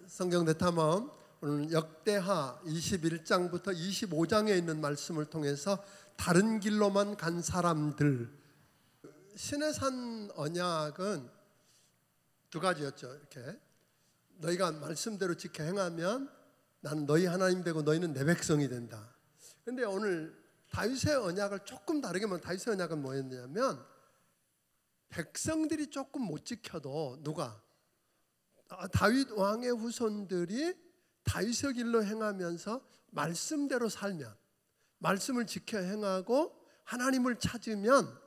성경 대탐험 오늘 역대하 21장부터 25장에 있는 말씀을 통해서 다른 길로만 간 사람들, 시내산 언약은 두 가지였죠. 이렇게 너희가 말씀대로 지켜 행하면 나는 너희 하나님 되고 너희는 내 백성이 된다. 그런데 오늘 다윗의 언약을 조금 다르게 보면 다윗의 언약은 뭐였냐면 백성들이 조금 못 지켜도 누가? 다윗 왕의 후손들이 다윗의 길로 행하면서 말씀대로 살면, 말씀을 지켜 행하고 하나님을 찾으면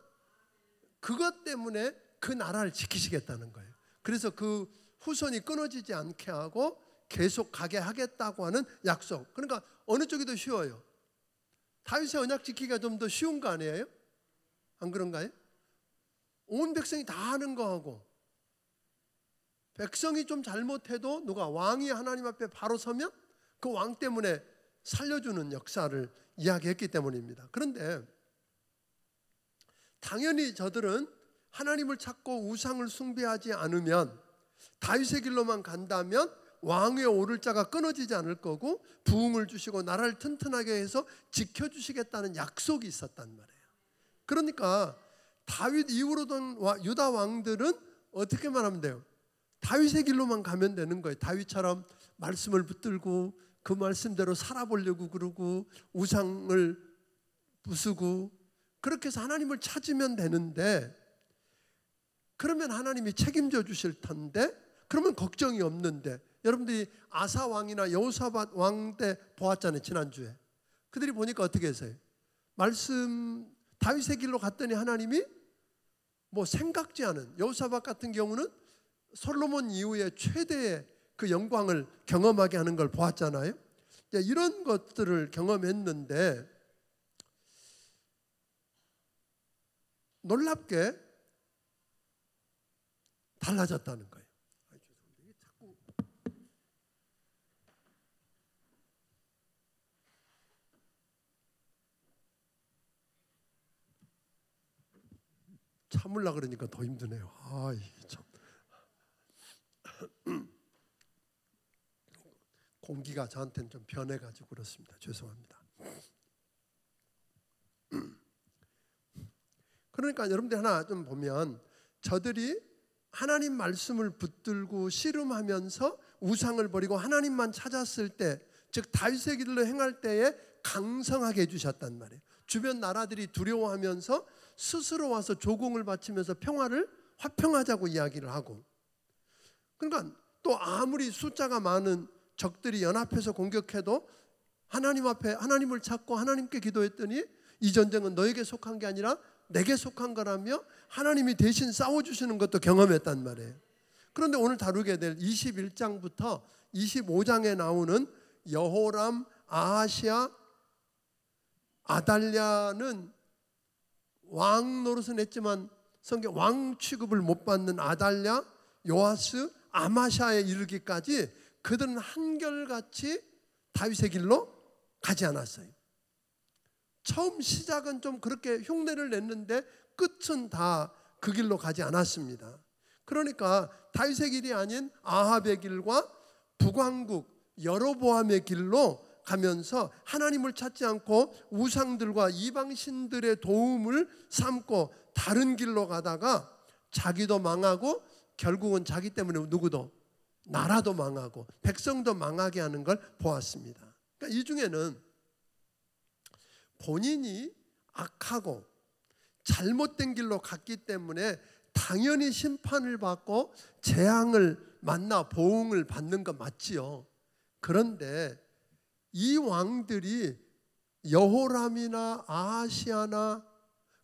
그것 때문에 그 나라를 지키시겠다는 거예요. 그래서 그 후손이 끊어지지 않게 하고 계속 가게 하겠다고 하는 약속. 그러니까 어느 쪽이 더 쉬워요? 다윗의 언약 지키기가 좀 더 쉬운 거 아니에요? 안 그런가요? 온 백성이 다 하는 거하고, 백성이 좀 잘못해도 누가? 왕이 하나님 앞에 바로 서면 그 왕 때문에 살려주는 역사를 이야기했기 때문입니다. 그런데 당연히 저들은 하나님을 찾고 우상을 숭배하지 않으면, 다윗의 길로만 간다면 왕위에 오를 자가 끊어지지 않을 거고 부흥을 주시고 나라를 튼튼하게 해서 지켜주시겠다는 약속이 있었단 말이에요. 그러니까 다윗 이후로 된 유다 왕들은 어떻게 말하면 돼요? 다윗의 길로만 가면 되는 거예요. 다윗처럼 말씀을 붙들고 그 말씀대로 살아보려고 그러고 우상을 부수고 그렇게 해서 하나님을 찾으면 되는데, 그러면 하나님이 책임져 주실 텐데, 그러면 걱정이 없는데, 여러분들이 아사 왕이나 여호사밧 왕 때 보았잖아요. 지난주에 그들이 보니까 어떻게 했어요? 말씀 다윗의 길로 갔더니 하나님이 뭐 생각지 않은, 여호사밧 같은 경우는 솔로몬 이후에 최대의 그 영광을 경험하게 하는 걸 보았잖아요. 이런 것들을 경험했는데 놀랍게 달라졌다는 거예요. 자꾸 참으려고 그러니까 더 힘드네요. 참. 공기가 저한테는 좀 변해가지고 그렇습니다. 죄송합니다. 그러니까 여러분들 하나 좀 보면, 저들이 하나님 말씀을 붙들고 씨름하면서 우상을 버리고 하나님만 찾았을 때, 즉 다윗의 길로 행할 때에 강성하게 해주셨단 말이에요. 주변 나라들이 두려워하면서 스스로 와서 조공을 바치면서 평화를 화평하자고 이야기를 하고, 그러니까 또 아무리 숫자가 많은 적들이 연합해서 공격해도 하나님 앞에 하나님을 찾고 하나님께 기도했더니 이 전쟁은 너에게 속한 게 아니라 내게 속한 거라며 하나님이 대신 싸워주시는 것도 경험했단 말이에요. 그런데 오늘 다루게 될 21장부터 25장에 나오는 여호람, 아하시야, 아달랴는 왕 노릇은 했지만 성경 왕 취급을 못 받는 아달랴, 요아스, 아마샤에 이르기까지 그들은 한결같이 다윗의 길로 가지 않았어요. 처음 시작은 좀 그렇게 흉내를 냈는데 끝은 다 그 길로 가지 않았습니다. 그러니까 다윗의 길이 아닌 아합의 길과 북왕국 여로보암의 길로 가면서 하나님을 찾지 않고 우상들과 이방신들의 도움을 삼고 다른 길로 가다가 자기도 망하고 결국은 자기 때문에 누구도, 나라도 망하고 백성도 망하게 하는 걸 보았습니다. 그러니까 이 중에는 본인이 악하고 잘못된 길로 갔기 때문에 당연히 심판을 받고 재앙을 만나 보응을 받는 건 맞지요. 그런데 이 왕들이 여호람이나 아하시야나,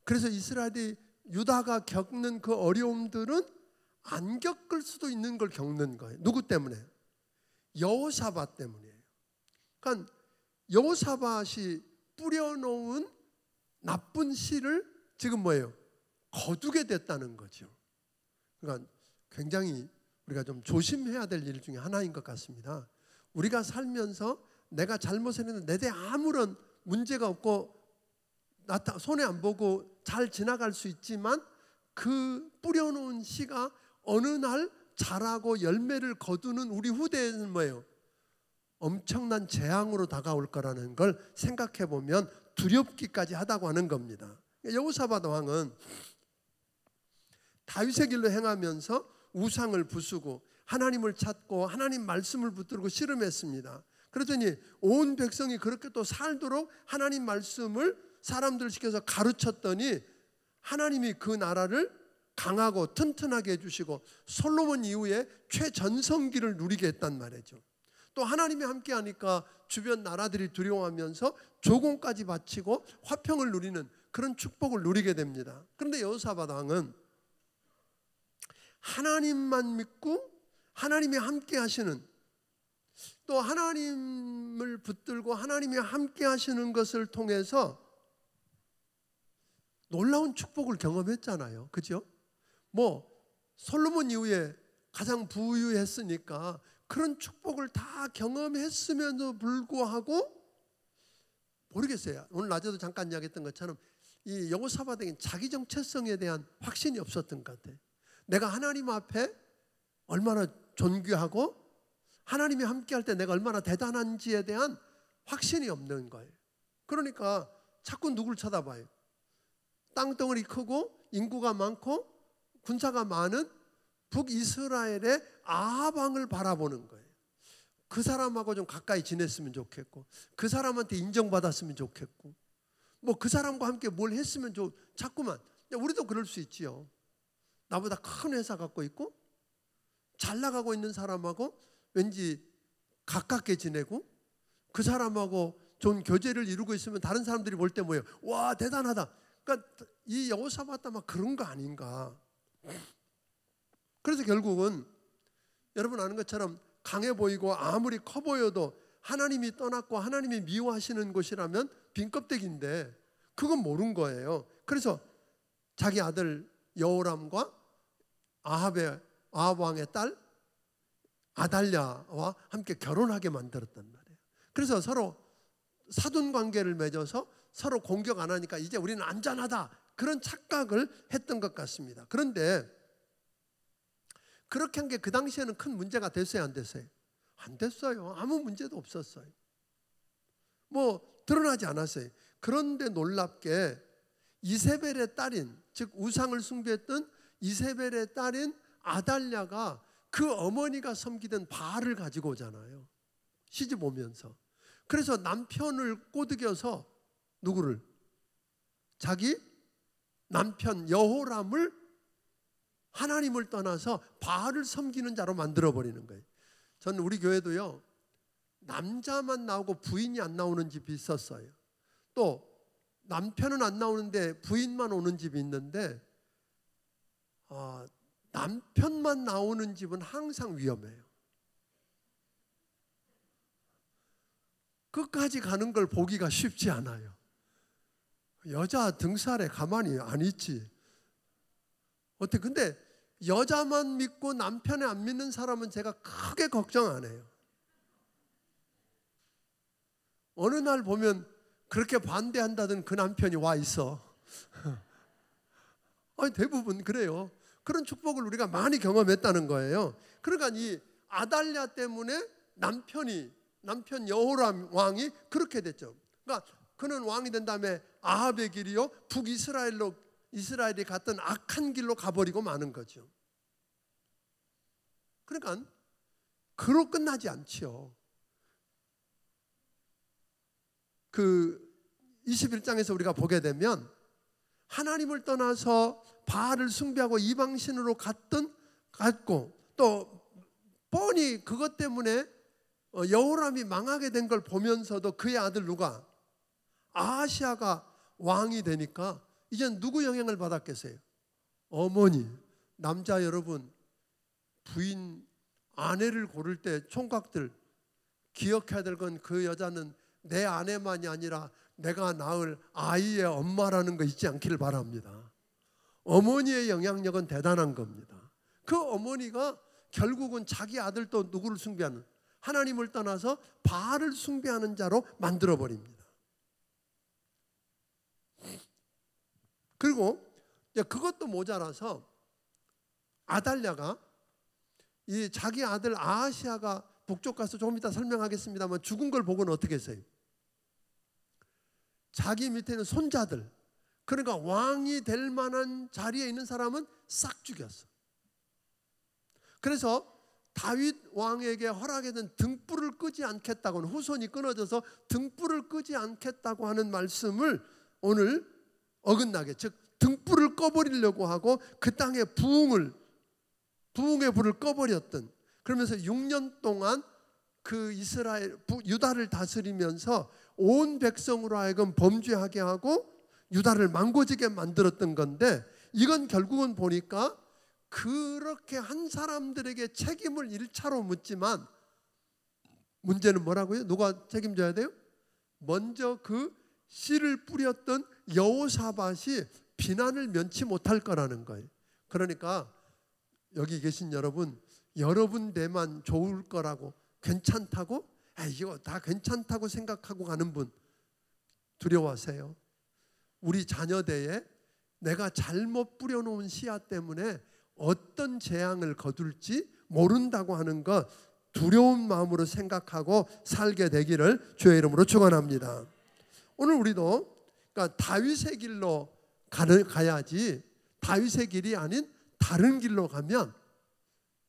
그래서 이스라엘이 유다가 겪는 그 어려움들은 안 겪을 수도 있는 걸 겪는 거예요. 누구 때문에? 여호사밧 때문이에요. 그러니까 여호사밧이 뿌려놓은 나쁜 씨를 지금 뭐예요? 거두게 됐다는 거죠. 그러니까 굉장히 우리가 좀 조심해야 될 일 중에 하나인 것 같습니다. 우리가 살면서 내가 잘못했는데 내 대 아무런 문제가 없고 손해 안 보고 잘 지나갈 수 있지만 그 뿌려놓은 씨가 어느 날 자라고 열매를 거두는 우리 후대에는 뭐예요? 엄청난 재앙으로 다가올 거라는 걸 생각해 보면 두렵기까지 하다고 하는 겁니다. 여호사밧 왕은 다윗의 길로 행하면서 우상을 부수고 하나님을 찾고 하나님 말씀을 붙들고 씨름했습니다. 그러더니 온 백성이 그렇게 또 살도록 하나님 말씀을 사람들 시켜서 가르쳤더니 하나님이 그 나라를 강하고 튼튼하게 해주시고 솔로몬 이후에 최전성기를 누리게 했단 말이죠. 또 하나님이 함께하니까 주변 나라들이 두려워하면서 조공까지 바치고 화평을 누리는 그런 축복을 누리게 됩니다. 그런데 여호사밧 왕은 하나님만 믿고 하나님이 함께 하시는, 또 하나님을 붙들고 하나님이 함께 하시는 것을 통해서 놀라운 축복을 경험했잖아요. 그죠? 뭐 솔로몬 이후에 가장 부유했으니까 그런 축복을 다 경험했음에도 불구하고 모르겠어요. 오늘 낮에도 잠깐 이야기했던 것처럼 이 여호사밧에게는 자기 정체성에 대한 확신이 없었던 것 같아요. 내가 하나님 앞에 얼마나 존귀하고 하나님이 함께할 때 내가 얼마나 대단한지에 대한 확신이 없는 거예요. 그러니까 자꾸 누구를 쳐다봐요? 땅덩어리 크고 인구가 많고 군사가 많은 북이스라엘의 아합 왕을 바라보는 거예요. 그 사람하고 좀 가까이 지냈으면 좋겠고 그 사람한테 인정받았으면 좋겠고 뭐 그 사람과 함께 뭘 했으면 자꾸만. 우리도 그럴 수 있지요. 나보다 큰 회사 갖고 있고 잘 나가고 있는 사람하고 왠지 가깝게 지내고 그 사람하고 좋은 교제를 이루고 있으면 다른 사람들이 볼 때 뭐예요? 와, 대단하다. 그러니까 이 여호사밧 아마 그런 거 아닌가. 그래서 결국은 여러분 아는 것처럼 강해 보이고 아무리 커 보여도 하나님이 떠났고 하나님이 미워하시는 곳이라면 빈 껍데기인데 그건 모른 거예요. 그래서 자기 아들 여호람과 아합 왕의 딸 아달랴와 함께 결혼하게 만들었단 말이에요. 그래서 서로 사돈 관계를 맺어서 서로 공격 안 하니까 이제 우리는 안전하다, 그런 착각을 했던 것 같습니다. 그런데 그렇게 한 게 그 당시에는 큰 문제가 됐어요, 안 됐어요? 안 됐어요. 아무 문제도 없었어요. 뭐 드러나지 않았어요. 그런데 놀랍게 이세벨의 딸인, 즉 우상을 숭배했던 이세벨의 딸인 아달랴가 그 어머니가 섬기던 바알을 가지고 오잖아요. 시집 오면서. 그래서 남편을 꼬드겨서 누구를? 자기 남편 여호람을 하나님을 떠나서 바알을 섬기는 자로 만들어버리는 거예요. 저는 우리 교회도요, 남자만 나오고 부인이 안 나오는 집이 있었어요. 또 남편은 안 나오는데 부인만 오는 집이 있는데 남편만 나오는 집은 항상 위험해요. 끝까지 가는 걸 보기가 쉽지 않아요. 여자 등살에 가만히 안 있지. 어때? 근데 여자만 믿고 남편을 안 믿는 사람은 제가 크게 걱정 안 해요. 어느 날 보면 그렇게 반대한다던 그 남편이 와 있어. 아니, 대부분 그래요. 그런 축복을 우리가 많이 경험했다는 거예요. 그러니까 이 아달랴 때문에 남편 여호람 왕이 그렇게 됐죠. 그러니까 그는 왕이 된 다음에 아합의 길이요 이스라엘이 갔던 악한 길로 가버리고 마는 거죠. 그러니까 그로 끝나지 않죠. 그 21장에서 우리가 보게 되면 하나님을 떠나서 바알을 숭배하고 이방신으로 갔고 또 뻔히 그것 때문에 여호람이 망하게 된 걸 보면서도 그의 아들 누가? 아하시아가 왕이 되니까 이젠 누구 영향을 받았겠어요? 어머니. 남자 여러분, 부인, 아내를 고를 때 총각들 기억해야 될 건 그 여자는 내 아내만이 아니라 내가 낳을 아이의 엄마라는 거 잊지 않기를 바랍니다. 어머니의 영향력은 대단한 겁니다. 그 어머니가 결국은 자기 아들도 누구를 숭배하는, 하나님을 떠나서 바알을 숭배하는 자로 만들어버립니다. 그리고 그것도 모자라서 아달랴가 이 자기 아들 아하시아가 북쪽 가서 조금 이따 설명하겠습니다만 죽은 걸 보고는 어떻게 했어요? 자기 밑에는 손자들, 그러니까 왕이 될 만한 자리에 있는 사람은 싹 죽였어. 그래서 다윗 왕에게 허락해둔 등불을 끄지 않겠다고는, 후손이 끊어져서 등불을 끄지 않겠다고 하는 말씀을 오늘 어긋나게, 즉 등불을 꺼버리려고 하고 그 땅에 부흥의 불을 꺼버렸던, 그러면서 6년 동안 그 이스라엘 유다를 다스리면서 온 백성으로 하여금 범죄하게 하고 유다를 망고지게 만들었던 건데, 이건 결국은 보니까 그렇게 한 사람들에게 책임을 1차로 묻지만 문제는 뭐라고요? 누가 책임져야 돼요? 먼저 그 씨를 뿌렸던 여호사밧이 비난을 면치 못할 거라는 거예요. 그러니까 여기 계신 여러분 대만 좋을 거라고, 괜찮다고, 이거 다 괜찮다고 생각하고 가는 분 두려워하세요. 우리 자녀대에 내가 잘못 뿌려놓은 씨앗 때문에 어떤 재앙을 거둘지 모른다고 하는 것, 두려운 마음으로 생각하고 살게 되기를 주의 이름으로 축원합니다. 오늘 우리도 그러니까 다윗의 길로 가야지, 다윗의 길이 아닌 다른 길로 가면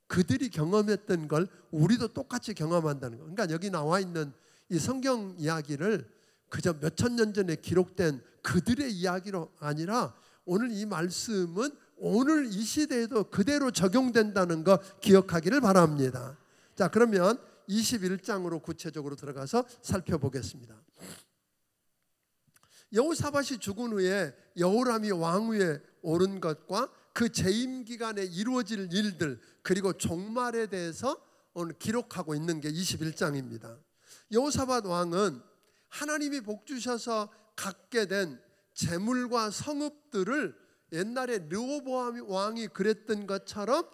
그들이 경험했던 걸 우리도 똑같이 경험한다는 거. 그러니까 여기 나와 있는 이 성경 이야기를 그저 몇천 년 전에 기록된 그들의 이야기로 아니라 오늘 이 말씀은 오늘 이 시대에도 그대로 적용된다는 거 기억하기를 바랍니다. 자, 그러면 21장으로 구체적으로 들어가서 살펴보겠습니다. 여호사밧이 죽은 후에 여호람이 왕위에 오른 것과 그 재임 기간에 이루어질 일들, 그리고 종말에 대해서 오늘 기록하고 있는 게 21장입니다. 여호사밧 왕은 하나님이 복 주셔서 갖게 된 재물과 성읍들을 옛날에 르호보암 왕이 그랬던 것처럼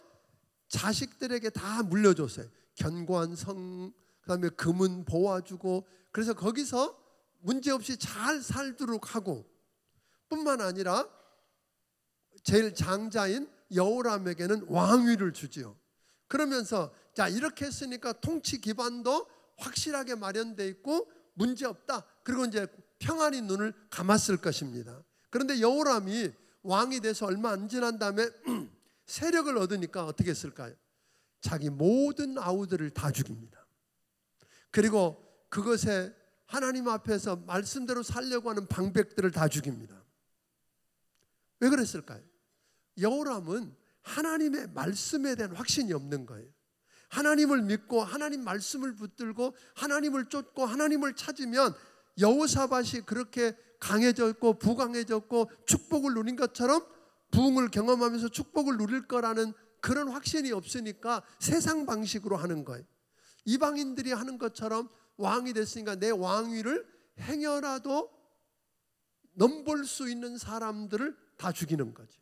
자식들에게 다 물려줬어요. 견고한 성, 그다음에 금은 보아주고, 그래서 거기서 문제없이 잘 살도록 하고, 뿐만 아니라 제일 장자인 여호람에게는 왕위를 주지요. 그러면서 자, 이렇게 했으니까 통치 기반도 확실하게 마련되어 있고 문제없다. 그리고 이제 평안히 눈을 감았을 것입니다. 그런데 여호람이 왕이 돼서 얼마 안 지난 다음에 세력을 얻으니까 어떻게 했을까요? 자기 모든 아우들을 다 죽입니다. 그리고 그것에 하나님 앞에서 말씀대로 살려고 하는 방백들을 다 죽입니다. 왜 그랬을까요? 여호람은 하나님의 말씀에 대한 확신이 없는 거예요. 하나님을 믿고 하나님 말씀을 붙들고 하나님을 쫓고 하나님을 찾으면 여호사밧이 그렇게 강해졌고 부강해졌고 축복을 누린 것처럼 부흥을 경험하면서 축복을 누릴 거라는 그런 확신이 없으니까 세상 방식으로 하는 거예요. 이방인들이 하는 것처럼 왕이 됐으니까 내 왕위를 행여라도 넘볼 수 있는 사람들을 다 죽이는 거죠.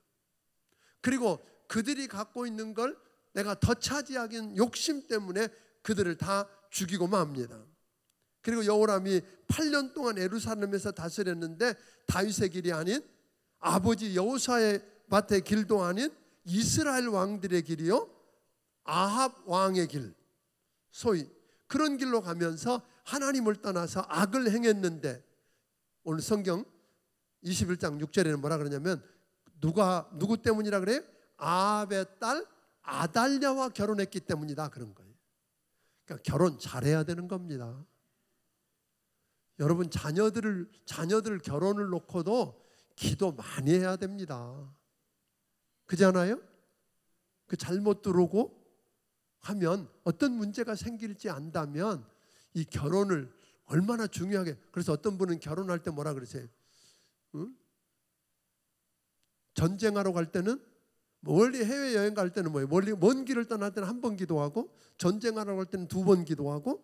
그리고 그들이 갖고 있는 걸 내가 더 차지하기는 욕심 때문에 그들을 다 죽이고 맙니다. 그리고 여호람이 8년 동안 예루살렘에서 다스렸는데 다윗의 길이 아닌 아버지 여호사밧의 길도 아닌 이스라엘 왕들의 길이요, 아합 왕의 길, 소위 그런 길로 가면서 하나님을 떠나서 악을 행했는데, 오늘 성경 21장 6절에는 뭐라 그러냐면 누구 때문이라 그래요? 아합의 딸 아달랴와 결혼했기 때문이다 그런 거예요. 그러니까 결혼 잘해야 되는 겁니다. 여러분 자녀들 결혼을 놓고도 기도 많이 해야 됩니다. 그렇지 않아요? 그 잘못 들어오고 하면 어떤 문제가 생길지 안다면 이 결혼을 얼마나 중요하게, 그래서 어떤 분은 결혼할 때 뭐라 그러세요? 응? 전쟁하러 갈 때는, 멀리 해외여행 갈 때는 뭐예요? 멀리 먼 길을 떠날 때는 한 번 기도하고, 전쟁하러 갈 때는 2번 기도하고,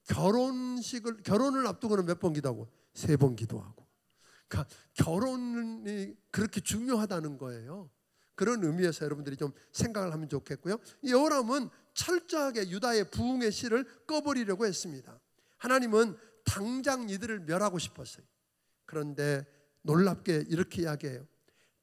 결혼을 앞두고는 몇 번 기도하고? 3번 기도하고. 그러니까 결혼이 그렇게 중요하다는 거예요. 그런 의미에서 여러분들이 좀 생각을 하면 좋겠고요. 여호람은 철저하게 유다의 부흥의 씨를 꺼버리려고 했습니다. 하나님은 당장 이들을 멸하고 싶었어요. 그런데 놀랍게 이렇게 이야기해요.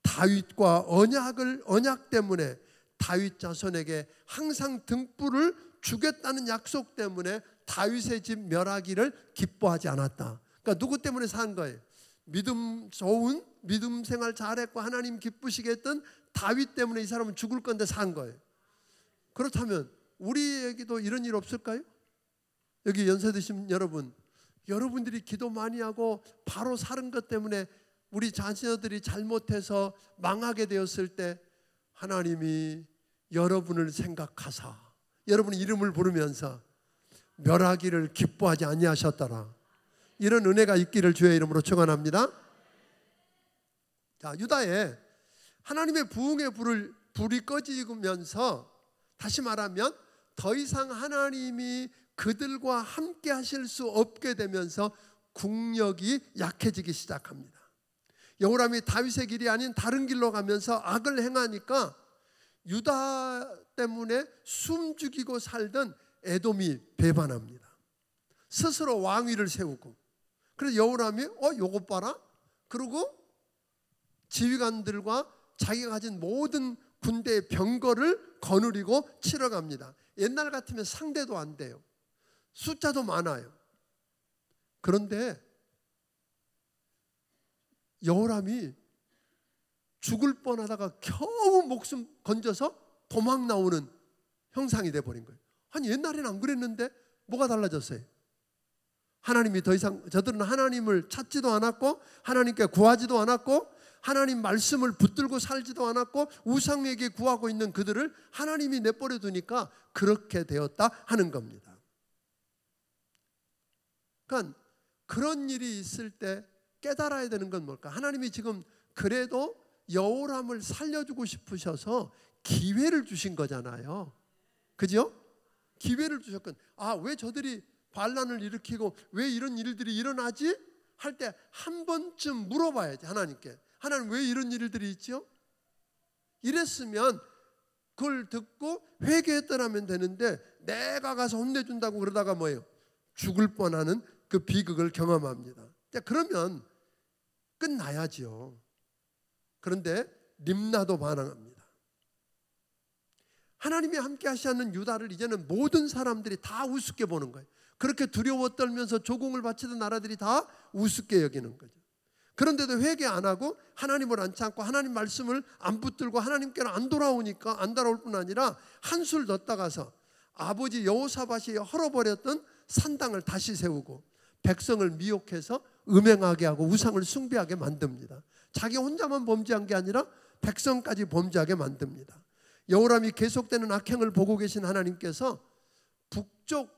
다윗과 언약 때문에 다윗 자손에게 항상 등불을 주겠다는 약속 때문에 다윗의 집 멸하기를 기뻐하지 않았다. 그러니까 누구 때문에 산 거예요? 좋은 믿음 생활 잘했고 하나님 기쁘시게 했던 다윗 때문에 이 사람은 죽을 건데 산 거예요. 그렇다면 우리에게도 이런 일 없을까요? 여기 연세 드신 여러분, 여러분들이 기도 많이 하고 바로 사는 것 때문에 우리 자녀들이 잘못해서 망하게 되었을 때 하나님이 여러분을 생각하사 여러분의 이름을 부르면서 멸하기를 기뻐하지 아니하셨더라. 이런 은혜가 있기를 주의 이름으로 축원합니다. 자, 유다에 하나님의 부흥의 불이 꺼지면서 다시 말하면 더 이상 하나님이 그들과 함께 하실 수 없게 되면서 국력이 약해지기 시작합니다. 여호람이 다윗의 길이 아닌 다른 길로 가면서 악을 행하니까 유다 때문에 숨죽이고 살던 에돔이 배반합니다. 스스로 왕위를 세우고, 그래서 여호람이 요것 봐라, 그리고 지휘관들과 자기가 가진 모든 군대의 병거를 거느리고 치러 갑니다. 옛날 같으면 상대도 안 돼요. 숫자도 많아요. 그런데 여호람이 죽을 뻔하다가 겨우 목숨 건져서 도망 나오는 형상이 돼버린 거예요. 아니 옛날에는 안 그랬는데 뭐가 달라졌어요? 하나님이 더 이상, 저들은 하나님을 찾지도 않았고 하나님께 구하지도 않았고 하나님 말씀을 붙들고 살지도 않았고 우상에게 구하고 있는 그들을 하나님이 내버려 두니까 그렇게 되었다 하는 겁니다. 그러니까 그런 일이 있을 때 깨달아야 되는 건 뭘까? 하나님이 지금 그래도 여호람을 살려주고 싶으셔서 기회를 주신 거잖아요. 그죠? 기회를 주셨건, 왜 저들이 반란을 일으키고 왜 이런 일들이 일어나지? 할 때 한 번쯤 물어봐야지 하나님께. 하나님 왜 이런 일들이 있죠? 이랬으면 그걸 듣고 회개했더라면 되는데 내가 가서 혼내준다고 그러다가 뭐예요? 죽을 뻔하는 그 비극을 경험합니다. 그러면 끝나야지요. 그런데 림나도 반항합니다. 하나님이 함께 하시는 유다를 이제는 모든 사람들이 다 우습게 보는 거예요. 그렇게 두려워 떨면서 조공을 바치던 나라들이 다 우습게 여기는 거죠. 그런데도 회개 안 하고 하나님을 안 찾고 하나님 말씀을 안 붙들고 하나님께로 안 돌아오니까, 안 돌아올 뿐 아니라 한술 더 따가서 아버지 여호사밧이 헐어버렸던 산당을 다시 세우고 백성을 미혹해서 음행하게 하고 우상을 숭배하게 만듭니다. 자기 혼자만 범죄한 게 아니라 백성까지 범죄하게 만듭니다. 여호람이 계속되는 악행을 보고 계신 하나님께서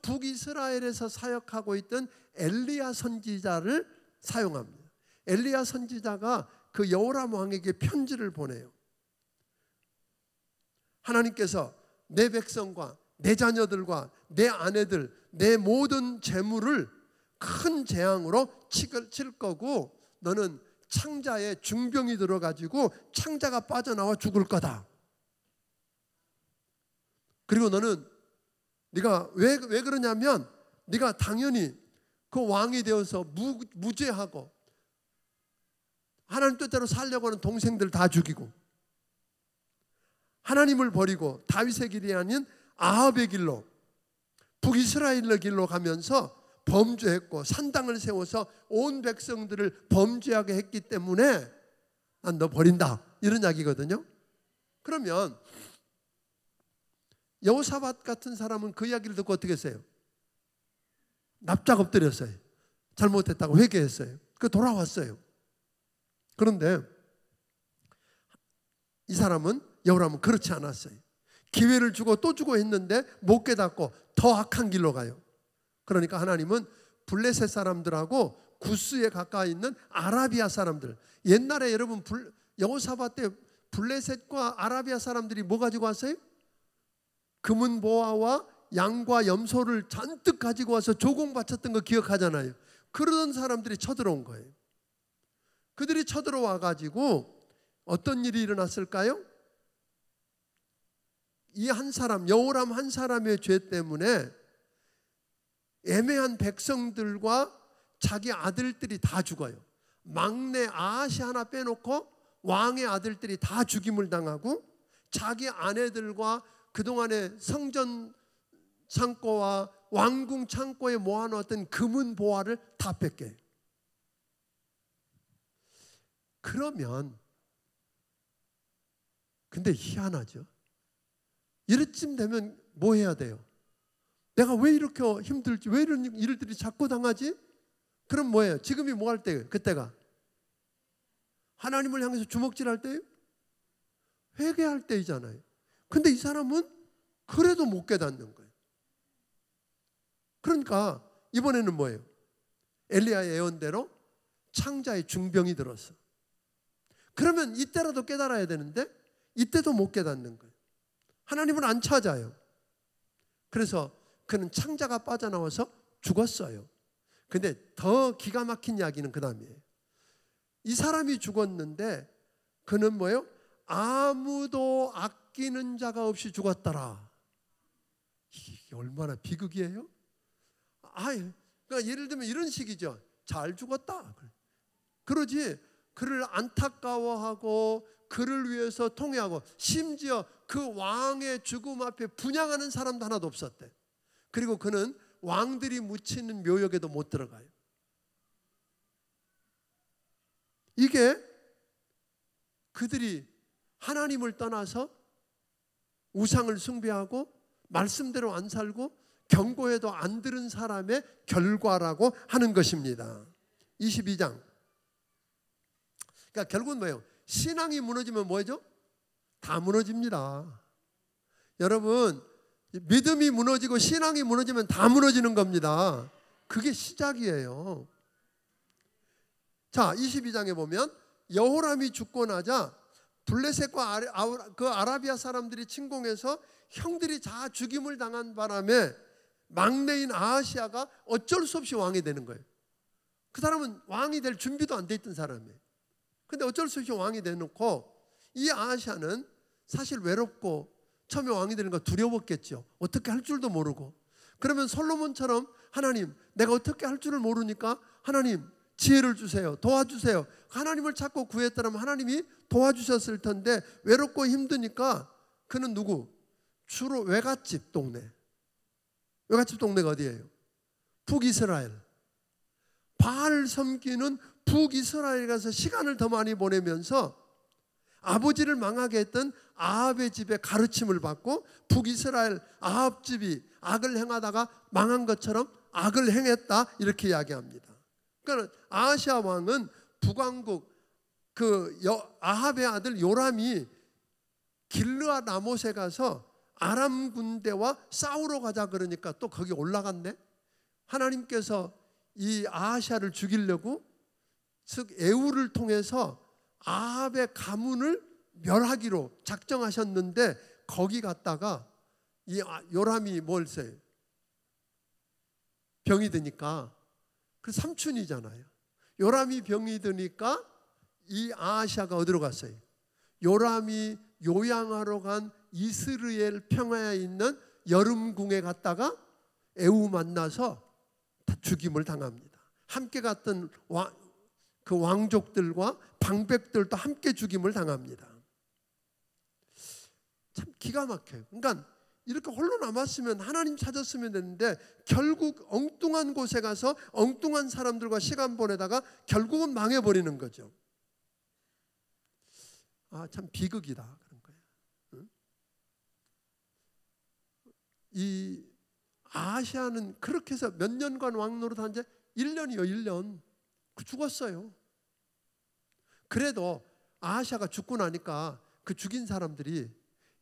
북이스라엘에서 사역하고 있던 엘리야 선지자를 사용합니다. 엘리야 선지자가 그 여호람 왕에게 편지를 보내요. 하나님께서 내 백성과 내 자녀들과 내 아내들, 내 모든 재물을 큰 재앙으로 칠 거고 너는 창자에 중병이 들어가지고 창자가 빠져나와 죽을 거다. 그리고 너는 네가 왜 그러냐면 네가 당연히 그 왕이 되어서 무죄하고 하나님 뜻대로 살려고 하는 동생들 다 죽이고 하나님을 버리고 다윗의 길이 아닌 아합의 길로 북이스라엘의 길로 가면서 범죄했고 산당을 세워서 온 백성들을 범죄하게 했기 때문에 난 너 버린다, 이런 이야기거든요. 그러면 여호사밧 같은 사람은 그 이야기를 듣고 어떻게 했어요? 납작 엎드렸어요. 잘못했다고 회개했어요. 그 돌아왔어요. 그런데 이 사람은, 여호람은 그렇지 않았어요. 기회를 주고 또 주고 했는데 못 깨닫고 더 악한 길로 가요. 그러니까 하나님은 블레셋 사람들하고 구스에 가까이 있는 아라비아 사람들, 옛날에 여러분 여호사밧 때 블레셋과 아라비아 사람들이 뭐 가지고 왔어요? 금은 보화와 양과 염소를 잔뜩 가지고 와서 조공 바쳤던 거 기억하잖아요. 그러던 사람들이 쳐들어온 거예요. 그들이 쳐들어와 가지고 어떤 일이 일어났을까요? 이 한 사람, 여호람 한 사람의 죄 때문에 애매한 백성들과 자기 아들들이 다 죽어요. 막내 아하시 하나 빼놓고 왕의 아들들이 다 죽임을 당하고 자기 아내들과 그동안의 성전 창고와 왕궁 창고에 모아놓았던 금은 보화를 다 뺏겨요. 그러면 근데 희한하죠. 이렇쯤 되면 뭐 해야 돼요? 내가 왜 이렇게 힘들지? 왜 이런 일들이 자꾸 당하지? 그럼 뭐예요? 지금이 뭐 할 때예요? 그때가 하나님을 향해서 주먹질할 때예요? 회개할 때이잖아요. 근데 이 사람은 그래도 못 깨닫는 거예요. 그러니까 이번에는 뭐예요? 엘리야의 예언대로 창자의 중병이 들었어. 그러면 이때라도 깨달아야 되는데 이때도 못 깨닫는 거예요. 하나님을 안 찾아요. 그래서 그는 창자가 빠져나와서 죽었어요. 근데 더 기가 막힌 이야기는 그 다음이에요. 이 사람이 죽었는데 그는 뭐예요? 아무도 아끼는 자가 없이 죽었더라. 이게 얼마나 비극이에요? 그러니까 예를 들면 이런 식이죠. 잘 죽었다. 그러지 그를 안타까워하고 그를 위해서 통회하고 심지어 그 왕의 죽음 앞에 분향하는 사람도 하나도 없었대. 그리고 그는 왕들이 묻히는 묘역에도 못 들어가요. 이게 그들이 하나님을 떠나서 우상을 숭배하고 말씀대로 안 살고 경고해도 안 들은 사람의 결과라고 하는 것입니다. 22장. 그러니까 결국은 뭐예요? 신앙이 무너지면 뭐죠? 다 무너집니다. 여러분, 믿음이 무너지고 신앙이 무너지면 다 무너지는 겁니다. 그게 시작이에요. 자, 22장에 보면 여호람이 죽고 나자 블레셋과 그 아라비아 사람들이 침공해서 형들이 다 죽임을 당한 바람에 막내인 아하시아가 어쩔 수 없이 왕이 되는 거예요. 그 사람은 왕이 될 준비도 안 돼 있던 사람이에요. 근데 어쩔 수 없이 왕이 되놓고 이 아하시아는 사실 외롭고 처음에 왕이 되는 거 두려웠겠죠. 어떻게 할 줄도 모르고. 그러면 솔로몬처럼 하나님 내가 어떻게 할 줄을 모르니까 하나님 지혜를 주세요. 도와주세요. 하나님을 찾고 구했더라면 하나님이 도와주셨을 텐데 외롭고 힘드니까 그는 누구? 주로 외갓집 동네. 외갓집 동네가 어디예요? 북이스라엘. 바알 섬기는 북이스라엘 가서 시간을 더 많이 보내면서 아버지를 망하게 했던 아합의 집에 가르침을 받고 북이스라엘 아합 집이 악을 행하다가 망한 것처럼 악을 행했다 이렇게 이야기합니다. 그러니까 아하시아 왕은 북왕국 아합의 아들 요람이 길르앗 라못에 가서 아람 군대와 싸우러 가자 그러니까 또 거기 올라갔네. 하나님께서 이 아하시아를 죽이려고 즉 에후를 통해서 아합의 가문을 멸하기로 작정하셨는데 거기 갔다가 이 요람이 뭘 써요? 병이 드니까 그 삼촌이잖아요. 요람이 병이 드니까 이 아하시아가 어디로 갔어요? 요람이 요양하러 간 이스라엘 평야에 있는 여름궁에 갔다가 에후 만나서 다 죽임을 당합니다. 함께 갔던 그 왕족들과 방백들도 함께 죽임을 당합니다. 참 기가 막혀요. 그러니까 이렇게 홀로 남았으면 하나님 찾았으면 되는데 결국 엉뚱한 곳에 가서 엉뚱한 사람들과 시간 보내다가 결국은 망해버리는 거죠. 참 비극이다 그런 거예요. 응? 이 아하시아는 그렇게 해서 몇 년간 왕노릇한 지 1년이요 1년 죽었어요. 그래도 아하시아가 죽고 나니까 그 죽인 사람들이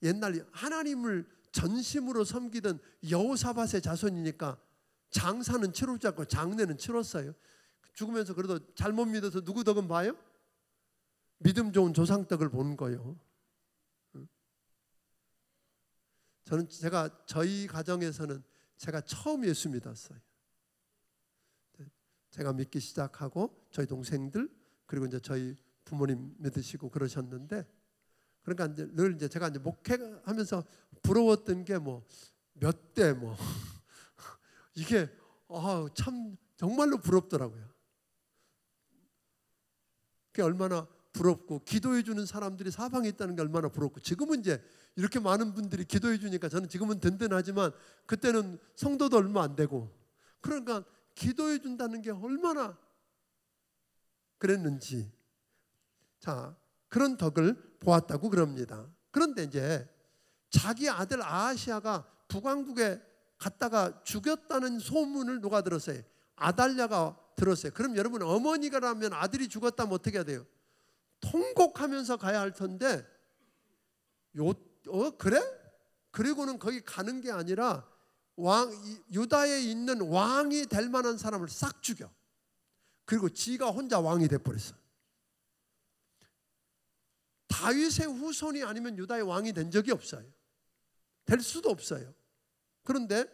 옛날 하나님을 전심으로 섬기던 여호사밧의 자손이니까 장사는 치르지 않고 장례는 치렀어요. 죽으면서 그래도 잘못 믿어서 누구 덕은 봐요? 믿음 좋은 조상덕을 보는 거예요. 저희 가정에서는 제가 처음 예수 믿었어요. 제가 믿기 시작하고 저희 동생들 그리고 이제 저희 부모님 믿으시고 그러셨는데 그러니까 이제 늘 제가 목회하면서 부러웠던 게 몇 대 이게 참 정말로 부럽더라고요. 그게 얼마나 부럽고 기도해 주는 사람들이 사방에 있다는 게 얼마나 부럽고, 지금은 이제 이렇게 많은 분들이 기도해 주니까 저는 지금은 든든하지만 그때는 성도도 얼마 안 되고, 그러니까 기도해 준다는 게 얼마나 그랬는지, 자, 그런 덕을 보았다고 그럽니다. 그런데 이제 자기 아들 아하시아가 북왕국에 갔다가 죽였다는 소문을 누가 들었어요? 아달랴가 들었어요. 그럼 여러분, 어머니가라면 아들이 죽었다면 어떻게 해야 돼요? 통곡하면서 가야 할 텐데, 그래? 그리고는 거기 가는 게 아니라 유다에 있는 왕이 될 만한 사람을 싹 죽여. 그리고 지가 혼자 왕이 돼버렸어. 다윗의 후손이 아니면 유다의 왕이 된 적이 없어요. 될 수도 없어요. 그런데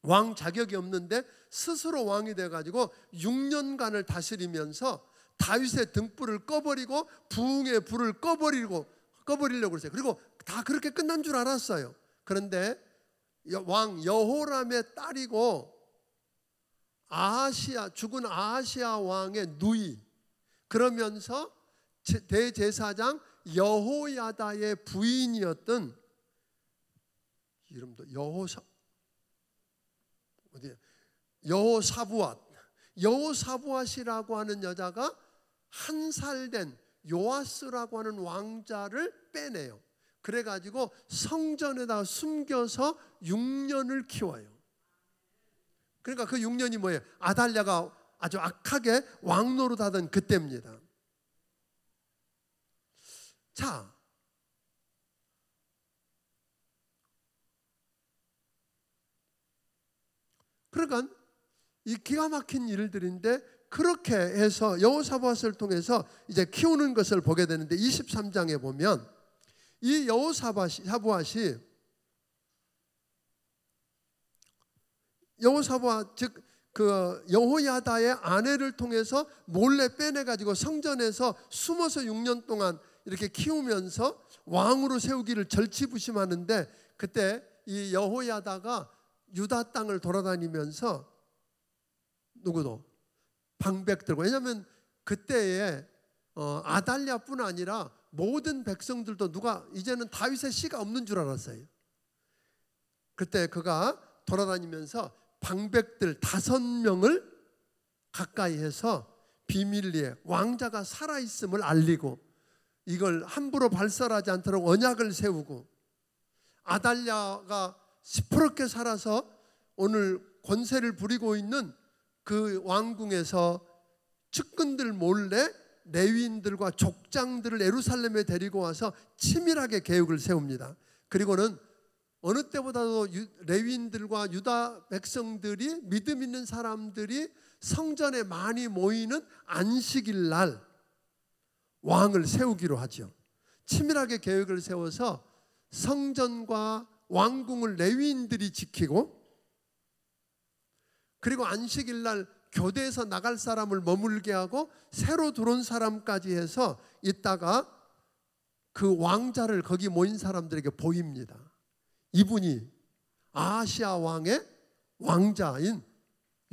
왕 자격이 없는데 스스로 왕이 돼가지고 6년간을 다스리면서 다윗의 등불을 꺼버리고 부흥의 불을 꺼버리려고 그랬어요. 그리고 다 그렇게 끝난 줄 알았어요. 그런데 왕 여호람의 딸이고 죽은 아하시아 왕의 누이, 그러면서 대제사장 여호야다의 부인이었던, 이름도 여호사부앗이라고 하는 여자가 한 살 된 요아스라고 하는 왕자를 빼내요. 그래가지고 성전에다 숨겨서 6년을 키워요. 그러니까 그 6년이 뭐예요? 아달랴가 아주 악하게 왕노릇하던 그때입니다. 자, 그러니까 이 기가 막힌 일들인데, 그렇게 해서 여호사밧을 통해서 이제 키우는 것을 보게 되는데, 23장에 보면 이 여호사밧이 즉 그 여호야다의 아내를 통해서 몰래 빼내가지고 성전에서 숨어서 6년 동안 이렇게 키우면서 왕으로 세우기를 절치부심하는데, 그때 이 여호야다가 유다 땅을 돌아다니면서 누구도 방백들고, 왜냐하면 그때에 아달랴뿐 아니라 모든 백성들도 누가 이제는 다윗의 씨가 없는 줄 알았어요. 그때 그가 돌아다니면서 방백들 5명을 가까이 해서 비밀리에 왕자가 살아있음을 알리고, 이걸 함부로 발설하지 않도록 언약을 세우고, 아달랴가 시퍼렇게 살아서 오늘 권세를 부리고 있는 그 왕궁에서 측근들 몰래 레위인들과 족장들을 예루살렘에 데리고 와서 치밀하게 계획을 세웁니다. 그리고는 어느 때보다도 레위인들과 유다 백성들이, 믿음 있는 사람들이 성전에 많이 모이는 안식일 날 왕을 세우기로 하죠. 치밀하게 계획을 세워서 성전과 왕궁을 레위인들이 지키고, 그리고 안식일 날 교대에서 나갈 사람을 머물게 하고 새로 들어온 사람까지 해서 있다가 그 왕자를 거기 모인 사람들에게 보입니다. 이분이 아하시아 왕의 왕자인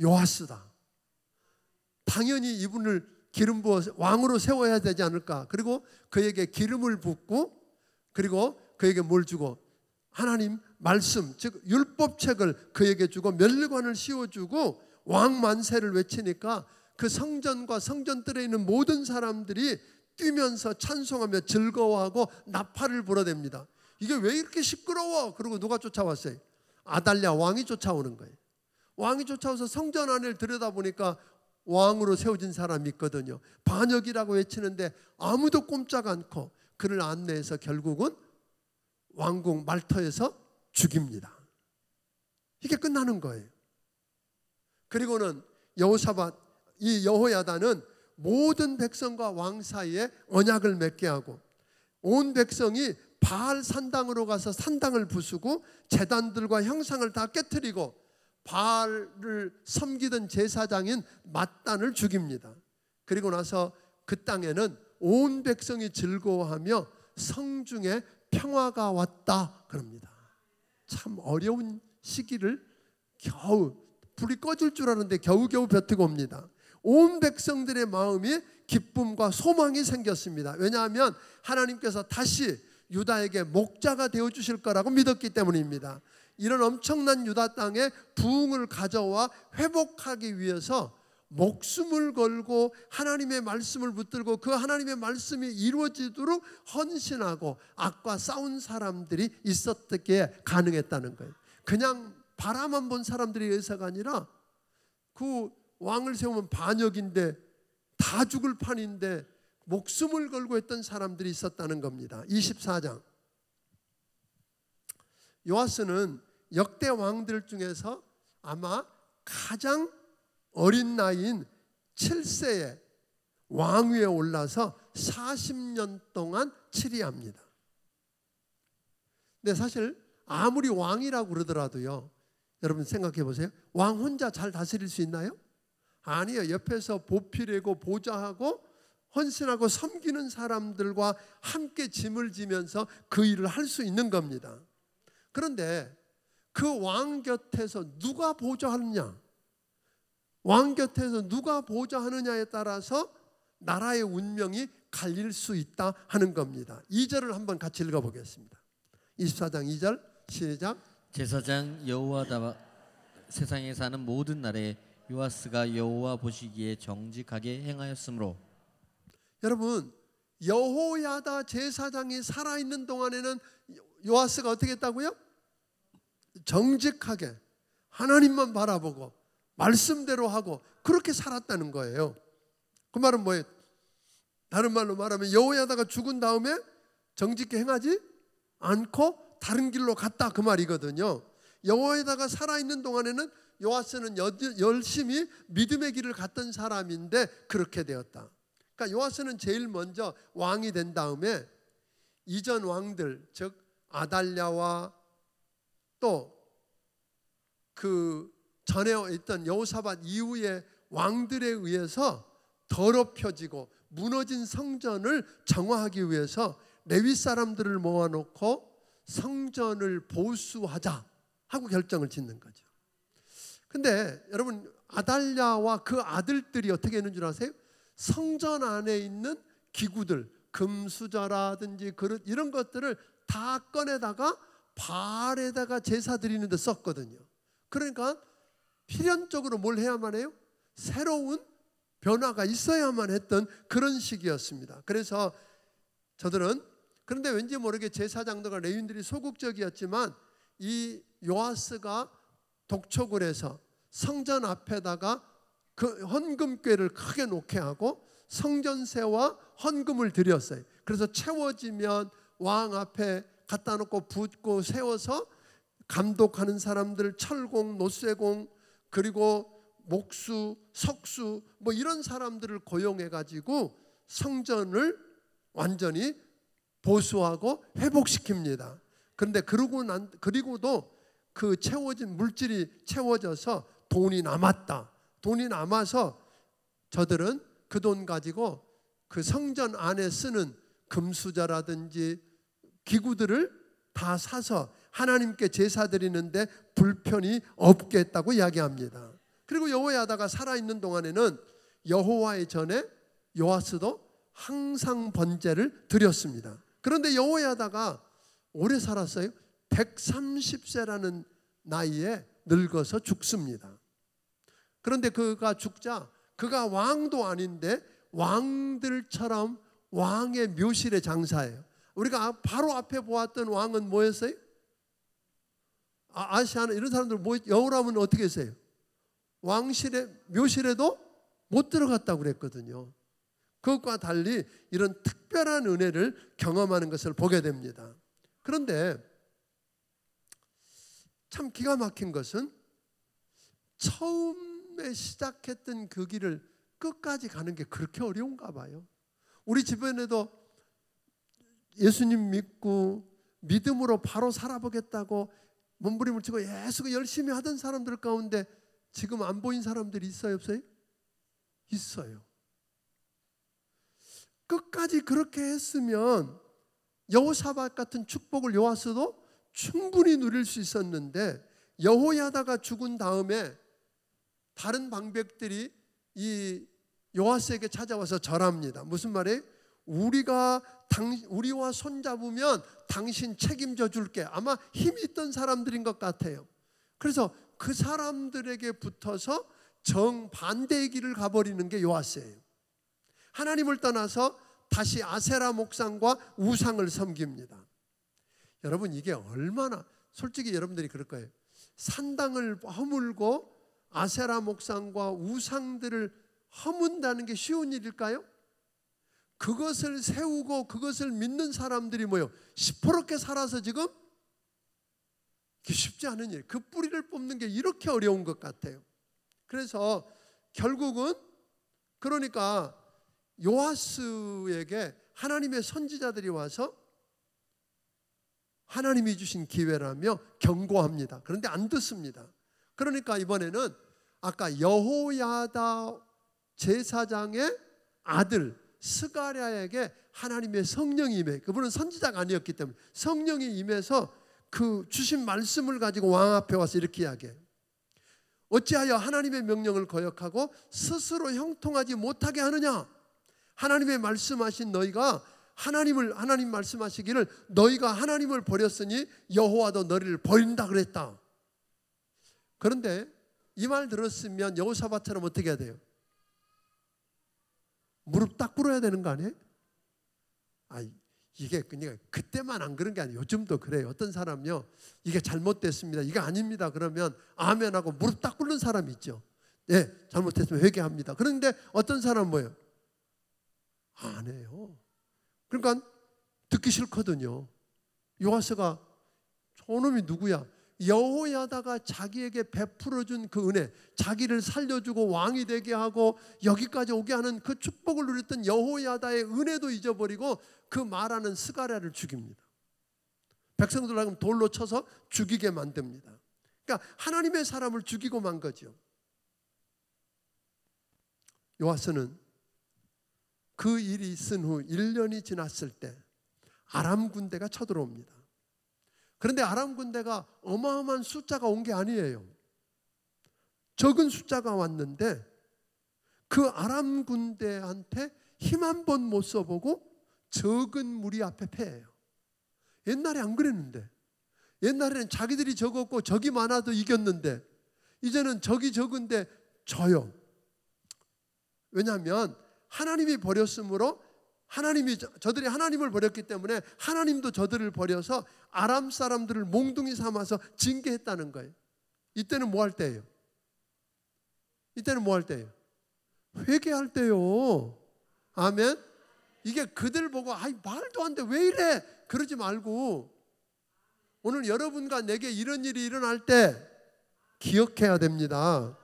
요아스다. 당연히 이분을 기름 부어 왕으로 세워야 되지 않을까. 그리고 그에게 기름을 붓고, 그리고 그에게 뭘 주고, 하나님 말씀, 즉 율법책을 그에게 주고 멸관을 씌워주고 왕 만세를 외치니까 그 성전과 성전들에 있는 모든 사람들이 뛰면서 찬송하며 즐거워하고 나팔을 불어댑니다. 이게 왜 이렇게 시끄러워? 그리고 누가 쫓아왔어요? 아달랴 왕이 쫓아오는 거예요. 왕이 쫓아와서 성전 안을 들여다보니까 왕으로 세워진 사람이 있거든요. 반역이라고 외치는데 아무도 꼼짝 않고 그를 안내해서 결국은 왕궁 말터에서 죽입니다. 이게 끝나는 거예요. 그리고는 이 여호야다는 모든 백성과 왕 사이에 언약을 맺게 하고, 온 백성이 바알 산당으로 가서 산당을 부수고 제단들과 형상을 다 깨트리고 바알을 섬기던 제사장인 맏단을 죽입니다. 그리고 나서 그 땅에는 온 백성이 즐거워하며 성중에 평화가 왔다 그럽니다. 참 어려운 시기를 겨우, 불이 꺼질 줄 알았는데 겨우겨우 버티고 옵니다. 온 백성들의 마음이 기쁨과 소망이 생겼습니다. 왜냐하면 하나님께서 다시 유다에게 목자가 되어주실 거라고 믿었기 때문입니다. 이런 엄청난 유다 땅에 부흥을 가져와 회복하기 위해서 목숨을 걸고 하나님의 말씀을 붙들고 그 하나님의 말씀이 이루어지도록 헌신하고 악과 싸운 사람들이 있었기에 가능했다는 거예요. 그냥 바라만 본 사람들에 의해서가 아니라 그 왕을 세우면 반역인데 다 죽을 판인데 목숨을 걸고 했던 사람들이 있었다는 겁니다. 24장. 요아스는 역대 왕들 중에서 아마 가장 어린 나이인 7세에 왕위에 올라서 40년 동안 치리합니다. 근데 사실 아무리 왕이라고 그러더라도요, 여러분 생각해 보세요. 왕 혼자 잘 다스릴 수 있나요? 아니에요. 옆에서 보필하고 보좌하고 헌신하고 섬기는 사람들과 함께 짐을 지면서 그 일을 할 수 있는 겁니다. 그런데 그 왕 곁에서 누가 보좌하느냐, 왕 곁에서 누가 보좌하느냐에 따라서 나라의 운명이 갈릴 수 있다 하는 겁니다. 2절을 한번 같이 읽어보겠습니다. 24장 2절 시작. 제사장 여호야다가 세상에 사는 모든 날에 요아스가 여호와 보시기에 정직하게 행하였으므로. 여러분, 여호야다 제사장이 살아있는 동안에는 요아스가 어떻게 했다고요? 정직하게 하나님만 바라보고 말씀대로 하고 그렇게 살았다는 거예요. 그 말은 뭐예요? 다른 말로 말하면 여호야다가 죽은 다음에 정직히 행하지 않고 다른 길로 갔다 그 말이거든요. 여호야다가 살아있는 동안에는 요아스는 열심히 믿음의 길을 갔던 사람인데 그렇게 되었다. 그러니까 요아스는 제일 먼저 왕이 된 다음에 이전 왕들, 즉 아달랴와 또 그 전에 있던 여호사밧 이후의 왕들에 의해서 더럽혀지고 무너진 성전을 정화하기 위해서 레위 사람들을 모아놓고 성전을 보수하자 하고 결정을 짓는 거죠. 근데 여러분, 아달랴와 그 아들들이 어떻게 했는 줄 아세요? 성전 안에 있는 기구들, 금수저라든지 그릇 이런 것들을 다 꺼내다가 바알에다가 제사 드리는 데 썼거든요. 그러니까 필연적으로 뭘 해야만 해요? 새로운 변화가 있어야만 했던 그런 시기였습니다. 그래서 저들은, 그런데 왠지 모르게 제사장들과 레위인들이 소극적이었지만 이 요아스가 독촉을 해서 성전 앞에다가 그 헌금궤를 크게 놓게 하고 성전세와 헌금을 드렸어요. 그래서 채워지면 왕 앞에 갖다 놓고 붓고 세워서 감독하는 사람들, 철공, 노쇠공, 그리고 목수, 석수 뭐 이런 사람들을 고용해 가지고 성전을 완전히 보수하고 회복시킵니다. 그런데 그리고도 그 채워진 물질이 채워져서 돈이 남았다. 돈이 남아서 저들은 그 돈 가지고 그 성전 안에 쓰는 금수저라든지 기구들을 다 사서 하나님께 제사 드리는데 불편이 없게 했다고 이야기합니다. 그리고 여호야다가 살아있는 동안에는 여호와의 전에 요아스도 항상 번제를 드렸습니다. 그런데 여호야다가 오래 살았어요. 130세라는 나이에 늙어서 죽습니다. 그런데 그가 죽자 그가 왕도 아닌데 왕들처럼 왕의 묘실에 장사해요. 우리가 바로 앞에 보았던 왕은 뭐였어요? 아시아나 이런 사람들 여호람은 어떻게 했어요? 왕실에 묘실에도 못 들어갔다고 그랬거든요. 그것과 달리 이런 특별한 은혜를 경험하는 것을 보게 됩니다. 그런데 참 기가 막힌 것은 처음에 시작했던 그 길을 끝까지 가는 게 그렇게 어려운가 봐요. 우리 주변에도 예수님 믿고 믿음으로 바로 살아보겠다고 몸부림을 치고 예수가 열심히 하던 사람들 가운데 지금 안 보인 사람들이 있어요, 없어요? 있어요. 끝까지 그렇게 했으면 여호사밧 같은 축복을 요아스도 충분히 누릴 수 있었는데 여호야다가 죽은 다음에 다른 방백들이 이 요아스에게 찾아와서 절합니다. 무슨 말이에요? 우리와 손잡으면 당신 책임져 줄게. 아마 힘이 있던 사람들인 것 같아요. 그래서 그 사람들에게 붙어서 정반대의 길을 가버리는 게 요아스예요. 하나님을 떠나서 다시 아세라 목상과 우상을 섬깁니다. 여러분, 이게 얼마나, 솔직히 여러분들이 그럴 거예요. 산당을 허물고 아세라 목상과 우상들을 허문다는 게 쉬운 일일까요? 그것을 세우고 그것을 믿는 사람들이 뭐요? 시퍼렇게 살아서 지금 쉽지 않은 일, 그 뿌리를 뽑는 게 이렇게 어려운 것 같아요. 그래서 결국은 그러니까 요아스에게 하나님의 선지자들이 와서 하나님이 주신 기회라며 경고합니다. 그런데 안 듣습니다. 그러니까 이번에는 아까 여호야다 제사장의 아들 스가랴에게 하나님의 성령이 임해, 그분은 선지자가 아니었기 때문에 성령이 임해서 그 주신 말씀을 가지고 왕 앞에 와서 이렇게 이야기해요. 어찌하여 하나님의 명령을 거역하고 스스로 형통하지 못하게 하느냐? 하나님의 말씀하신 너희가 하나님 말씀하시기를 너희가 하나님을 버렸으니 여호와도 너희를 버린다 그랬다. 그런데 이 말 들었으면 여호사밧처럼 어떻게 해야 돼요? 무릎 딱 꿇어야 되는 거 아니에요? 이게 그냥 그때만 안 그런 게 아니에요. 요즘도 그래요. 어떤 사람요, 이게 잘못됐습니다, 이게 아닙니다 그러면 아멘하고 무릎 딱 꿇는 사람이 있죠. 네, 잘못했으면 회개합니다. 그런데 어떤 사람은 뭐예요? 안 해요. 그러니까 듣기 싫거든요. 요아스가 저놈이 누구야? 여호야다가 자기에게 베풀어준 그 은혜, 자기를 살려주고 왕이 되게 하고 여기까지 오게 하는 그 축복을 누렸던 여호야다의 은혜도 잊어버리고 그 말하는 스가랴를 죽입니다. 백성들을 돌로 쳐서 죽이게 만듭니다. 그러니까 하나님의 사람을 죽이고 만 거죠. 요아스는 그 일이 있은 후 1년이 지났을 때 아람 군대가 쳐들어옵니다. 그런데 아람 군대가 어마어마한 숫자가 온 게 아니에요. 적은 숫자가 왔는데 그 아람 군대한테 힘 한 번 못 써보고 적은 무리 앞에 패해요. 옛날에 안 그랬는데, 옛날에는 자기들이 적었고 적이 많아도 이겼는데 이제는 적이 적은데 져요. 왜냐하면 하나님이 버렸으므로 저들이 하나님을 버렸기 때문에 하나님도 저들을 버려서 아람 사람들을 몽둥이 삼아서 징계했다는 거예요. 이때는 뭐 할 때예요? 이때는 뭐 할 때예요? 회개할 때요. 아멘. 이게 그들 보고 말도 안 돼, 왜 이래? 그러지 말고 오늘 여러분과 내게 이런 일이 일어날 때 기억해야 됩니다.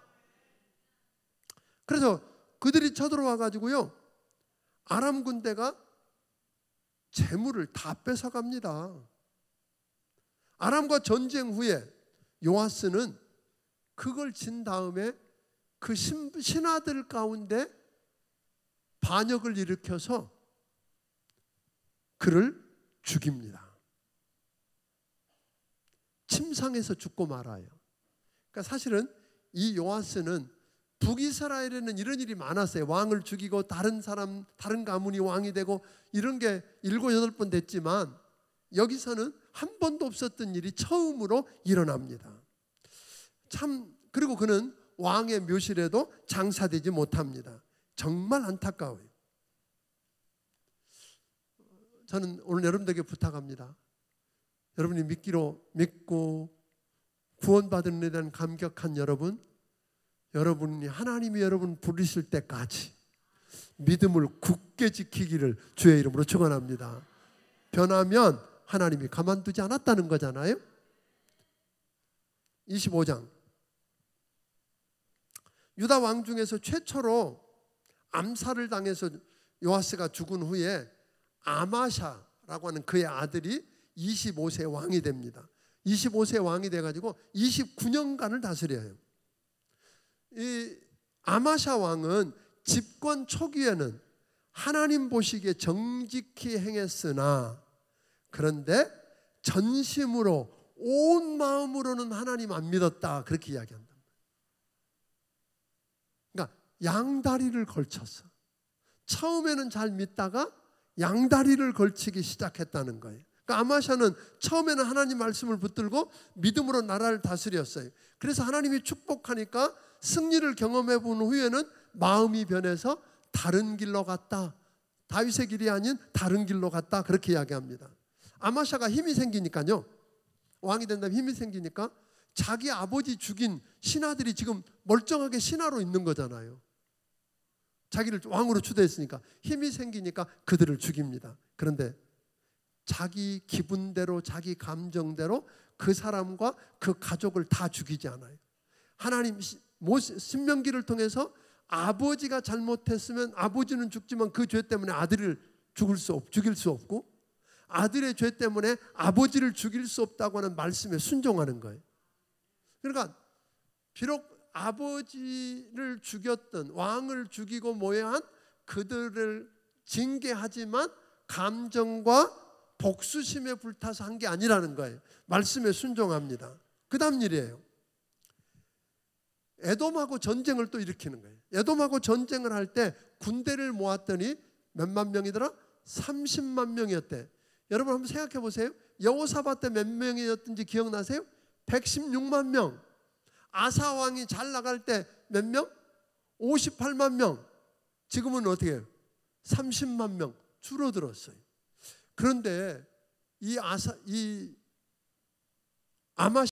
그래서 그들이 쳐들어와 가지고요, 아람 군대가 재물을 다 뺏어갑니다. 아람과 전쟁 후에 요아스는 그걸 진 다음에 그 신하들 가운데 반역을 일으켜서 그를 죽입니다. 침상에서 죽고 말아요. 그러니까 사실은 이 요아스는 북이스라엘에는 이런 일이 많았어요. 왕을 죽이고 다른 가문이 왕이 되고 이런 게 7, 8번 됐지만 여기서는 한 번도 없었던 일이 처음으로 일어납니다. 그리고 그는 왕의 묘실에도 장사되지 못합니다. 정말 안타까워요. 저는 오늘 여러분들에게 부탁합니다. 여러분이 믿고 구원받은 일에 대한 감격한 여러분이 하나님이 여러분 부르실 때까지 믿음을 굳게 지키기를 주의 이름으로 축원합니다. 변하면 하나님이 가만두지 않았다는 거잖아요. 25장. 유다 왕 중에서 최초로 암살을 당해서 요아스가 죽은 후에 아마샤라고 하는 그의 아들이 25세 왕이 됩니다. 25세 왕이 돼가지고 29년간을 다스려요. 이 아마샤 왕은 집권 초기에는 하나님 보시기에 정직히 행했으나 그런데 전심으로 온 마음으로는 하나님 안 믿었다, 그렇게 이야기한다. 그러니까 양다리를 걸쳤어. 처음에는 잘 믿다가 양다리를 걸치기 시작했다는 거예요. 그러니까 아마샤는 처음에는 하나님 말씀을 붙들고 믿음으로 나라를 다스렸어요. 그래서 하나님이 축복하니까 승리를 경험해 본 후에는 마음이 변해서 다른 길로 갔다. 다윗의 길이 아닌 다른 길로 갔다. 그렇게 이야기합니다. 아마샤가 힘이 생기니까요. 왕이 된다면 힘이 생기니까 자기 아버지 죽인 신하들이 지금 멀쩡하게 신하로 있는 거잖아요. 자기를 왕으로 추대했으니까 힘이 생기니까 그들을 죽입니다. 그런데 자기 기분대로 자기 감정대로 그 사람과 그 가족을 다 죽이지 않아요. 하나님 신명기를 통해서 아버지가 잘못했으면 아버지는 죽지만 그 죄 때문에 아들을 죽일 수 없고 아들의 죄 때문에 아버지를 죽일 수 없다고 하는 말씀에 순종하는 거예요. 그러니까 비록 아버지를 죽였던 왕을 죽이고 모해한 그들을 징계하지만 감정과 복수심에 불타서 한 게 아니라는 거예요. 말씀에 순종합니다. 그 다음 일이에요. 에돔하고 전쟁을 또 일으키는 거예요. 에돔하고 전쟁을 할 때 군대를 모았더니 몇만 명이더라? 30만 명이었대. 여러분 한번 생각해 보세요. 여호사밧 때 몇 명이었던지 기억나세요? 116만 명. 아사 왕이 잘 나갈 때 몇 명? 58만 명. 지금은 어떻게 해요? 30만 명 줄어들었어요. 그런데 이 아마샤